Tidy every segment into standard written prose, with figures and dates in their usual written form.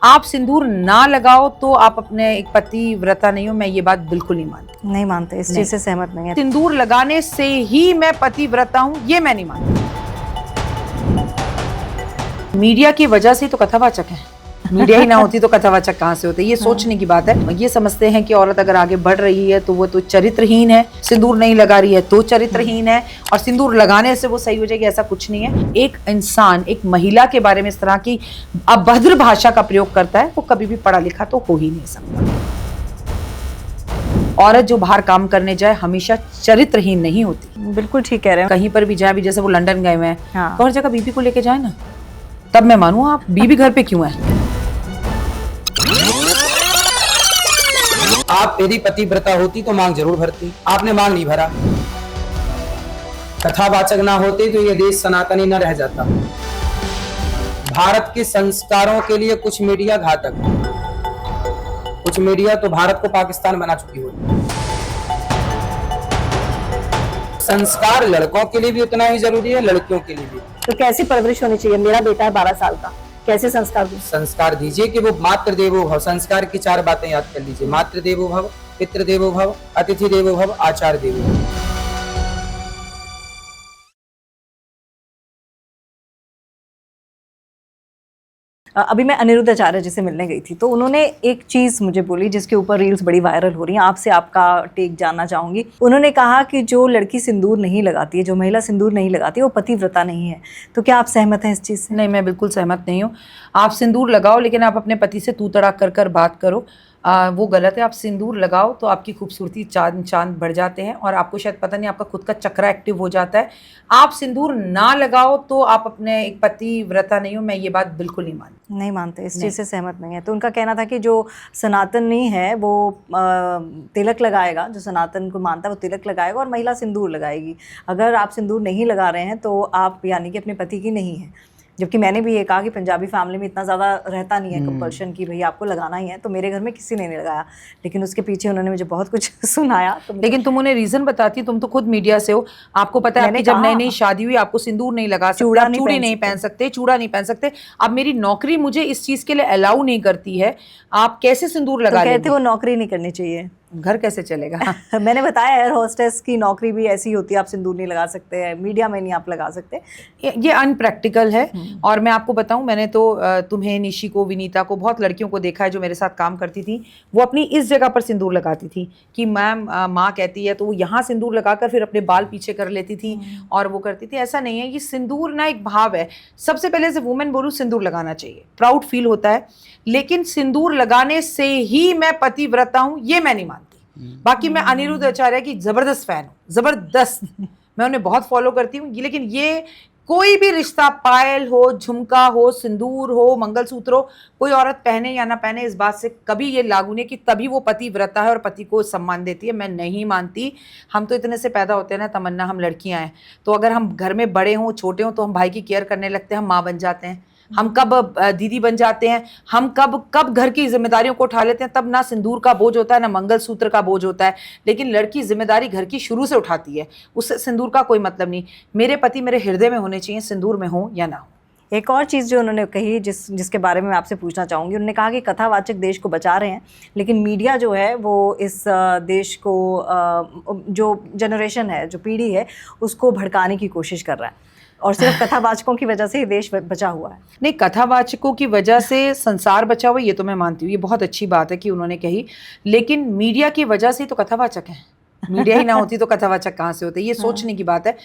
आप सिंदूर ना लगाओ तो आप अपने एक पतिव्रता नहीं हो, मैं ये बात बिल्कुल नहीं मानती। नहीं मानते, इस चीज से सहमत नहीं है। सिंदूर लगाने से ही मैं पतिव्रता हूँ, ये मैं नहीं मानती। मीडिया की वजह से तो कथावाचक है। मीडिया ही ना होती तो कथावाचक कहाँ से होते? ये सोचने की बात है। ये समझते हैं कि औरत अगर आगे बढ़ रही है तो वो तो चरित्रहीन है, सिंदूर नहीं लगा रही है तो चरित्रहीन है, और सिंदूर लगाने से वो सही हो जाएगी, ऐसा कुछ नहीं है। एक इंसान एक महिला के बारे में इस तरह की अभद्र भाषा का प्रयोग करता है, वो कभी भी पढ़ा लिखा तो हो ही नहीं सकता। औरत जो बाहर काम करने जाए हमेशा चरित्रहीन नहीं होती। बिल्कुल ठीक कह रहे हैं। कहीं पर भी जाए, भी जैसे वो लंदन गए हुए हैं, हाँ। तो हर जगह बीबी को लेके जाए ना, तब मैं मानूं। आप बीबी घर पे क्यों है? आप यदि पतिव्रता होती तो मांग जरूर भरती, आपने मांग नहीं भरा। कथावाचक ना होते तो ये देश सनातनी न रह जाता। भारत के संस्कारों के लिए कुछ मीडिया घातक है। कुछ मीडिया तो भारत को पाकिस्तान बना चुकी होती। संस्कार लड़कों के लिए भी उतना ही जरूरी है, लड़कियों के लिए भी। तो कैसी परवरिश होनी चाहिए? मेरा बेटा है 12 साल का, कैसे संस्कार दूं? संस्कार दीजिए कि वो मातृ देवो भव। संस्कार की 4 बातें याद कर लीजिए। मातृ देवो भव, पितृ देवो भव, अतिथि देवो भव, आचार्य देवो भव। अभी मैं अनिरुद्ध आचार्य जी से मिलने गई थी, तो उन्होंने एक चीज़ मुझे बोली जिसके ऊपर रील्स बड़ी वायरल हो रही हैं। आपसे आपका टेक जानना चाहूँगी। उन्होंने कहा कि जो लड़की सिंदूर नहीं लगाती है, जो महिला सिंदूर नहीं लगाती है, वो पतिव्रता नहीं है। तो क्या आप सहमत हैं इस चीज़ से? नहीं, मैं बिल्कुल सहमत नहीं हूँ। आप सिंदूर लगाओ, लेकिन आप अपने पति से तू तड़ाक कर कर बात करो, वो गलत है। आप सिंदूर लगाओ तो आपकी खूबसूरती चांद चांद बढ़ जाते हैं, और आपको शायद पता नहीं, आपका खुद का चक्रा एक्टिव हो जाता है। आप सिंदूर ना लगाओ तो आप अपने एक पतिव्रता नहीं हो, मैं ये बात बिल्कुल नहीं मानती। नहीं मानते, इस चीज़ से सहमत नहीं है। तो उनका कहना था कि जो सनातनी है वो तिलक लगाएगा, जो सनातन को मानता है वो तिलक लगाएगा और महिला सिंदूर लगाएगी। अगर आप सिंदूर नहीं लगा रहे हैं तो आप यानी कि अपने पति की नहीं है। जबकि मैंने भी ये कहा कि पंजाबी फैमिली में इतना ज़्यादा रहता नहीं है कंपल्शन कि भाई आपको लगाना ही है, तो मेरे घर में किसी ने नहीं लगाया। लेकिन उसके पीछे उन्होंने मुझे बहुत कुछ सुनाया। तो लेकिन तुम उन्हें रीजन बताती, तुम तो खुद मीडिया से हो, आपको पता है आपकी जब नई नई शादी हुई आपको सिंदूर नहीं लगा सकते, चूड़ा आप चूड़ी नहीं पहन सकते, चूड़ा नहीं पहन सकते। अब मेरी नौकरी मुझे इस चीज के लिए अलाउ नहीं करती है, आप कैसे सिंदूर लगा तो लेंगे? कहते वो नॉकरी नहीं करनी चाहिए। घर कैसे चलेगा? मैंने बताया एयर होस्टेस की नौकरी भी ऐसी होती है, आप सिंदूर नहीं लगा सकते हैं, मीडिया में नहीं आप लगा सकते। ये अनप्रैक्टिकल है। और मैं आपको बताऊं, मैंने तो तुम्हें, निशी को, विनीता को, बहुत लड़कियों को देखा है जो मेरे साथ काम करती थी। वो अपनी इस जगह पर सिंदूर लगाती थी कि मैम माँ कहती है, तो वो यहाँ सिंदूर लगाकर फिर अपने बाल पीछे कर लेती थी और वो करती थी। ऐसा नहीं है, ये सिंदूर ना एक भाव है। सबसे पहले से वुमेन बोलूँ, सिंदूर लगाना चाहिए, प्राउड फील होता है। लेकिन सिंदूर लगाने से ही मैं पतिव्रता हूँ, ये मैं नहीं मानती। बाकी मैं अनिरुद्ध आचार्य की जबरदस्त फैन हूँ, जबरदस्त। मैं उन्हें बहुत फॉलो करती हूँ। लेकिन ये कोई भी रिश्ता, पायल हो, झुमका हो, सिंदूर हो, मंगलसूत्र हो, कोई औरत पहने या ना पहने, इस बात से कभी ये लागू नहीं कि तभी वो पतिव्रता है और पति को सम्मान देती है। मैं नहीं मानती। हम तो इतने से पैदा होते हैं ना, तमन्ना, हम लड़कियां हैं, तो अगर हम घर में बड़े हों, छोटे हों, तो हम भाई की केयर करने लगते हैं, हम माँ बन जाते हैं। हम कब दीदी बन जाते हैं, हम कब घर की जिम्मेदारियों को उठा लेते हैं, तब ना सिंदूर का बोझ होता है, ना मंगलसूत्र का बोझ होता है। लेकिन लड़की जिम्मेदारी घर की शुरू से उठाती है, उससे सिंदूर का कोई मतलब नहीं। मेरे पति मेरे हृदय में होने चाहिए, सिंदूर में हो या ना हो। एक और चीज़ जो उन्होंने कही, जिसके बारे में मैं आपसे पूछना चाहूँगी, उन्होंने कहा कि कथावाचक देश को बचा रहे हैं, लेकिन मीडिया जो है वो इस देश को, जो जनरेशन है, जो पीढ़ी है, उसको भड़काने की कोशिश कर रहा है, और सिर्फ कथावाचकों की वजह से ही देश बचा हुआ है। नहीं, कथावाचकों की वजह से संसार बचा हुआ, ये तो मैं मानती हूँ, ये बहुत अच्छी बात है कि उन्होंने कही। लेकिन मीडिया की वजह से तो कथावाचक है। मीडिया ही ना होती तो कथावाचक कहाँ से होते? ये सोचने की बात है।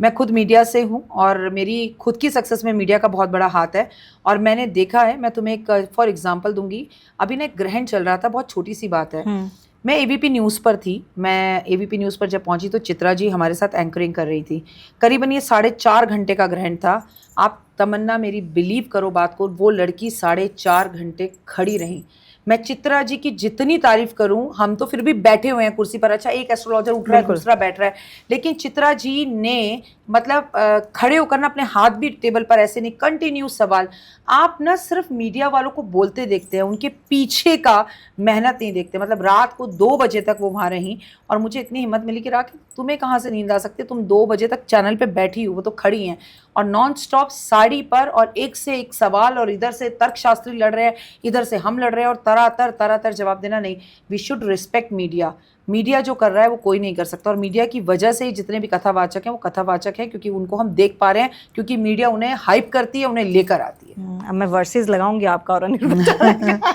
मैं खुद मीडिया से हूँ और मेरी खुद की सक्सेस में मीडिया का बहुत बड़ा हाथ है। और मैंने देखा है, मैं तुम्हें एक फॉर एग्जांपल दूंगी। अभी ना एक ग्रहण चल रहा था, बहुत छोटी सी बात है। मैं एबीपी न्यूज़ पर थी। मैं एबीपी न्यूज़ पर जब पहुंची तो चित्रा जी हमारे साथ एंकरिंग कर रही थी। करीबन ये 4.5 घंटे का ग्रहण था। आप तमन्ना, मेरी बिलीव करो बात को, वो लड़की 4.5 घंटे खड़ी रही। मैं चित्रा जी की जितनी तारीफ करूं, हम तो फिर भी बैठे हुए हैं कुर्सी पर। अच्छा, एक एस्ट्रोलॉजर उठ रहा है, दूसरा बैठ रहा है, लेकिन चित्रा जी ने मतलब खड़े होकर ना अपने हाथ भी टेबल पर ऐसे नहीं, कंटिन्यू सवाल। आप ना सिर्फ मीडिया वालों को बोलते देखते हैं, उनके पीछे का मेहनत नहीं देखते। मतलब रात को 2 बजे तक वो वहाँ रहीं, और मुझे इतनी हिम्मत मिली कि रात तुम्हें कहाँ से नींद आ सकती है, तुम 2 बजे तक चैनल पे बैठी हो, वो तो खड़ी हैं। और नॉन स्टॉप साड़ी पर और एक से एक सवाल, और इधर से तर्कशास्त्री लड़ रहे हैं, इधर से हम लड़ रहे हैं, और तरह तर जवाब देना। नहीं, we should respect media. Media जो कर रहा है वो कोई नहीं कर सकता, और मीडिया की वजह से ही जितने भी कथावाचक हैं वो कथावाचक हैं, क्योंकि उनको हम देख पा रहे हैं, क्योंकि मीडिया उन्हें हाइप करती है, उन्हें लेकर आती है। अब मैं वर्सेस लगाऊंगी आपका और अनिरुद्ध आचार्य का।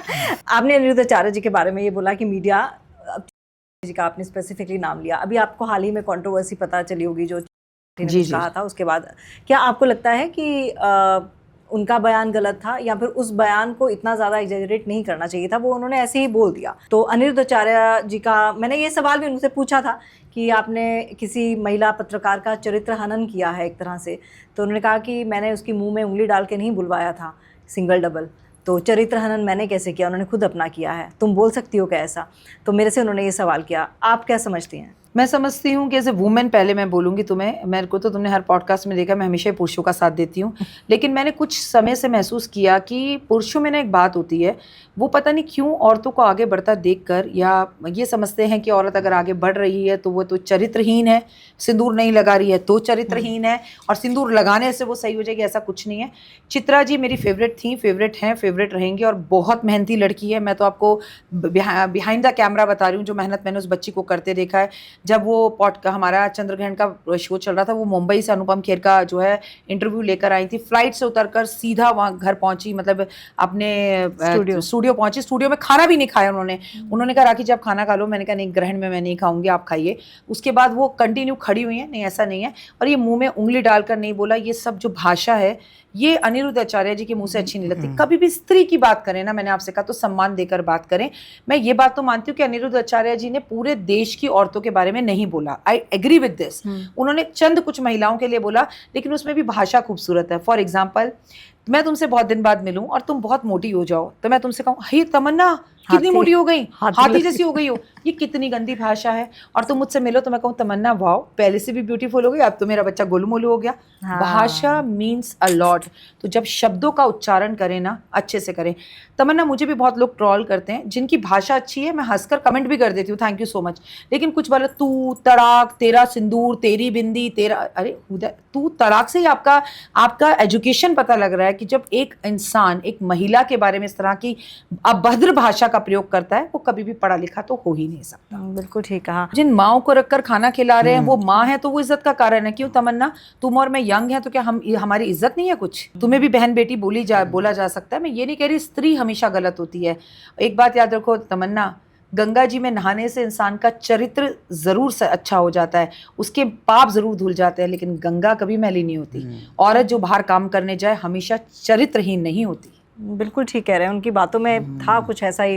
आपने अनिरुद्ध आचार्य जी के बारे में ये बोला कि मीडिया जी का आपने स्पेसिफिकली नाम लिया। अभी आपको हाल ही में कंट्रोवर्सी पता चली होगी जो जी कहा था, उसके बाद क्या आपको लगता है कि उनका बयान गलत था, या फिर उस बयान को इतना ज़्यादा एग्जैजरेट नहीं करना चाहिए था, वो उन्होंने ऐसे ही बोल दिया? तो अनिरुद्ध आचार्य जी का मैंने ये सवाल भी उनसे पूछा था कि आपने किसी महिला पत्रकार का चरित्र हनन किया है एक तरह से, तो उन्होंने कहा कि मैंने उसकी मुंह में उंगली डाल के नहीं बुलवाया था सिंगल डबल, तो चरित्र हनन मैंने कैसे किया, उन्होंने खुद अपना किया है, तुम बोल सकती हो क्या ऐसा? तो मेरे से उन्होंने ये सवाल किया। आप क्या समझती हैं? मैं समझती हूँ कि एज ए वुमेन, पहले मैं बोलूँगी तुम्हें, मेरे को तो तुमने हर पॉडकास्ट में देखा, मैं हमेशा पुरुषों का साथ देती हूँ, लेकिन मैंने कुछ समय से महसूस किया कि पुरुषों में ना एक बात होती है, वो पता नहीं क्यों औरतों को आगे बढ़ता देखकर या ये समझते हैं कि औरत अगर आगे बढ़ रही है तो वो तो चरित्रहीन है, सिंदूर नहीं लगा रही है तो चरित्रहीन है, और सिंदूर लगाने से वो सही हो जाएगी, ऐसा कुछ नहीं है। चित्रा जी मेरी फेवरेट थी, फेवरेट हैं, फेवरेट रहेंगी, और बहुत मेहनती लड़की है। मैं तो आपको बिहाइंड द कैमरा बता रही हूँ, जो मेहनत मैंने उस बच्ची को करते देखा है। जब वो हमारा चंद्रग्रहण का शो चल रहा था, वो मुंबई से अनुपम खेर का जो है इंटरव्यू लेकर आई थी, फ्लाइट से उतरकर सीधा वहाँ घर पहुंची, मतलब अपने स्टूडियो पहुंची, स्टूडियो में खाना भी नहीं खाया उन्होंने कहा राखी जी आप खाना खा लो, मैंने कहा नहीं, ग्रहण में मैं नहीं खाऊंगी, आप खाइए। उसके बाद वो कंटिन्यू खड़ी हुई है, नहीं ऐसा नहीं है, और ये मुंह में उंगली डालकर नहीं बोला, ये सब जो भाषा है ये अनिरुद्ध आचार्य जी के मुंह से अच्छी नहीं लगती। कभी भी स्त्री की बात करें ना, मैंने आपसे कहा तो सम्मान देकर बात करें। मैं ये बात तो मानती हूँ कि अनिरुद्ध आचार्य जी ने पूरे देश की औरतों के बारे में नहीं बोला, आई एग्री विद दिस। उन्होंने चंद कुछ महिलाओं के लिए बोला, लेकिन उसमें भी भाषा खूबसूरत है। फॉर एग्जाम्पल, मैं तुमसे बहुत दिन बाद मिलूं और तुम बहुत मोटी हो जाओ, तो मैं तुमसे कहूँ हे तमन्ना कितनी मोटी हो गई, हाथी जैसी हो गई हो, ये कितनी गंदी भाषा है। और तुम मुझसे मिलो तो मैं कहूँ तमन्ना वाओ, पहले से भी ब्यूटीफुल हो गई, अब तो मेरा बच्चा गोलू मोलू हो गया। भाषा मीन्स अ लॉट। तो जब शब्दों का उच्चारण करें ना, अच्छे से करें। तमन्ना, मुझे भी बहुत लोग ट्रोल करते हैं, जिनकी भाषा अच्छी है मैं हंसकर कमेंट भी कर देती हूँ, थैंक यू सो मच, लेकिन कुछ बोले तू तड़ाक, तेरा सिंदूर, तेरी बिंदी, तेरा, अरे तू तड़ाक से ही आपका एजुकेशन पता लग रहा है कि जब एक इंसान एक महिला के बारे में इस तरह की अभद्र भाषा का प्रयोग करता है, वो कभी भी पढ़ा लिखा तो हो ही नहीं सकता। बिल्कुल ठीक कहा। जिन माओ को रखकर खाना खिला रहे हैं वो माँ है तो वो इज्जत का कारण है। क्यों तमन्ना, तुम और मैं यंग हैं तो क्या हमारी इज्जत नहीं है कुछ? तुम्हें भी बहन बेटी बोला जा सकता है। मैं ये नहीं कह रही स्त्री हमेशा गलत होती है। एक बात याद रखो तमन्ना, गंगा जी में नहाने से इंसान का चरित्र जरूर से अच्छा हो जाता है, उसके पाप जरूर धुल जाते हैं, लेकिन गंगा कभी मैली नहीं होती। औरत जो बाहर काम करने जाए हमेशा चरित्रहीन नहीं होती। बिल्कुल ठीक कह रहे हैं, उनकी बातों में था कुछ ऐसा ही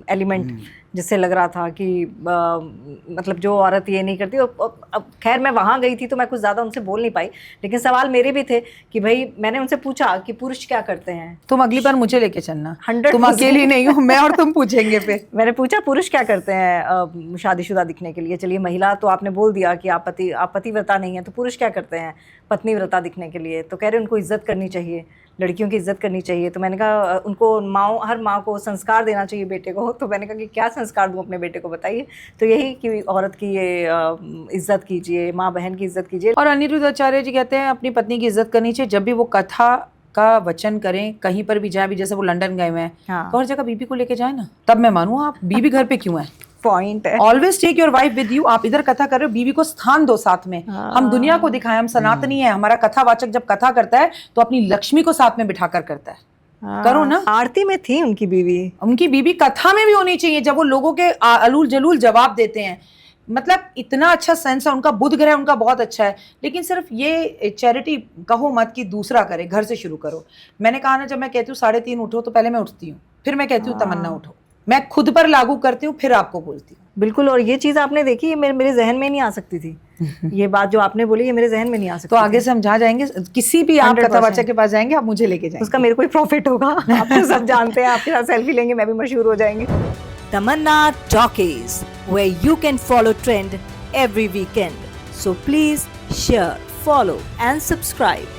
एलिमेंट जिससे लग रहा था कि मतलब जो औरत ये नहीं करती। अब खैर मैं वहाँ गई थी तो मैं कुछ ज़्यादा उनसे बोल नहीं पाई, लेकिन सवाल मेरे भी थे कि भाई मैंने उनसे पूछा कि पुरुष क्या करते हैं। तुम अगली बार मुझे लेके चलना, 100% तुम अकेली नहीं हो, मैं और तुम पूछेंगे फिर। मैंने पूछा पुरुष क्या करते हैं शादीशुदा दिखने के लिए। चलिए महिला तो आपने बोल दिया कि आप पतिव्रता नहीं है, तो पुरुष क्या करते हैं पत्नीव्रता दिखने के लिए? तो कह रहे उनको इज्जत करनी चाहिए, लड़कियों की इज्जत करनी चाहिए। तो मैंने कहा उनको हर माँ को संस्कार देना चाहिए बेटे को। तो मैंने कहा कि क्या संस्कार दूँ अपने बेटे को, बताइए। तो यही कि औरत की ये इज्जत कीजिए, माँ बहन की इज्जत कीजिए। और अनिरुद्ध आचार्य जी कहते हैं अपनी पत्नी की इज्जत करनी चाहिए। जब भी वो कथा का वचन करें, कहीं पर भी जाए, भी जैसे वो लंदन गए हुए हैं, तो हर जगह बीबी को लेके जाए ना, तब मैं मानूँ। आप बीबी घर पे क्यों है? पॉइंट है, always take your wife with you. आप इधर कथा कर रहे हो, बीवी को स्थान दो साथ में। हम दुनिया को दिखाएं हम सनातनी है। हमारा कथावाचक जब कथा करता है तो अपनी लक्ष्मी को साथ में बिठाकर करता है। करो ना। आरती में थी उनकी बीवी कथा में भी होनी चाहिए, जब वो लोगों के अलूल जलूल जवाब देते हैं। मतलब इतना अच्छा सेंस है उनका, बुध ग्रह उनका बहुत अच्छा है। लेकिन सिर्फ ये चैरिटी कहो मत कि दूसरा करे, घर से शुरू करो। मैंने कहा ना, जब मैं कहती हूँ 3:30 उठो तो पहले मैं उठती हूँ, फिर मैं कहती हूँ तमन्ना उठो। मैं खुद पर लागू करती हूँ, फिर आपको बोलती हूँ। बिल्कुल। और ये चीज आपने देखी, ये मेरे जहन में नहीं आ सकती थी। ये बात जो आपने बोली, ये मेरे जहन में नहीं आ सकती। तो आगे से हम जहाँ जाएंगे, किसी भी आप कथावाचक के पास जाएंगे, आप मुझे लेके जाएंगे, उसका मेरे को ही प्रॉफिट होगा। आप तो सब जानते हैं, आपके साथ सेल्फी लेंगे, मैं भी मशहूर हो जाएंगे। तमन्ना talkies, where you can follow trend every weekend. So please share, follow and subscribe.